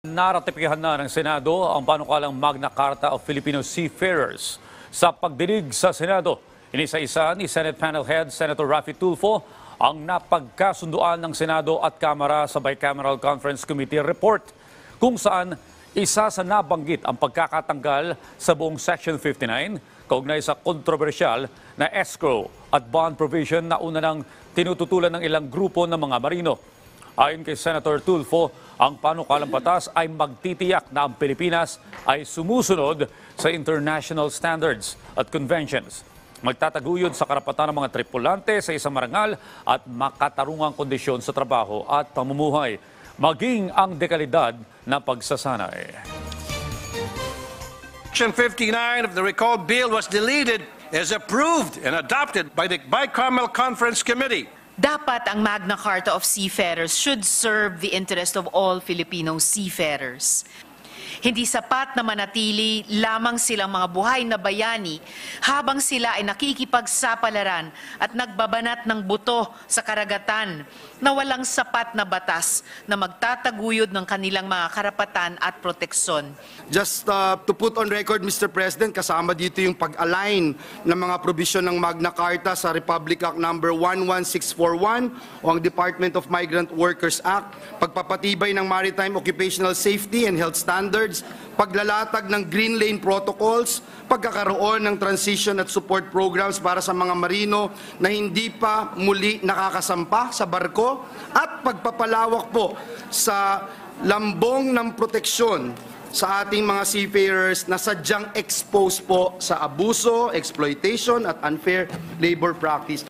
Naratipihan na ng Senado ang panukalang Magna Carta of Filipino Seafarers. Sa pagdinig sa Senado, inisa-isa ni Senate Panel Head Senator Raffy Tulfo ang napagkasunduan ng Senado at Kamara sa Bicameral Conference Committee report, kung saan isa sa nabanggit ang pagkakatanggal sa buong Section 59 kaugnay sa kontrobersyal na escrow at bond provision na una nang tinututulan ng ilang grupo ng mga marino. Ayon kay Senator Tulfo, ang panukalang batas ay magtitiyak na ang Pilipinas ay sumusunod sa international standards at conventions. Magtataguyod sa karapatan ng mga tripulante sa isang marangal at makatarungang kondisyon sa trabaho at pamumuhay, maging ang dekalidad na pagsasanay. Section 59 of the recalled bill was deleted as approved and adopted by the Bicameral Conference Committee. Dapat ang Magna Carta of Seafarers should serve the interest of all Filipino seafarers. Hindi sapat na manatili lamang silang mga buhay na bayani habang sila ay nakikipagsapalaran at nagbabanat ng buto sa karagatan na walang sapat na batas na magtataguyod ng kanilang mga karapatan at proteksyon. Just to put on record, Mr. President, kasama dito yung pag-align ng mga probisyon ng Magna Carta sa Republic Act No. 11641 o ang Department of Migrant Workers Act, pagpapatibay ng maritime occupational safety and health standards, paglalatag ng Green Lane Protocols, pagkakaroon ng transition at support programs para sa mga marino na hindi pa muli nakakasampa sa barko, at pagpapalawak po sa lambong ng proteksyon sa ating mga seafarers na sadyang exposed po sa abuso, exploitation at unfair labor practice.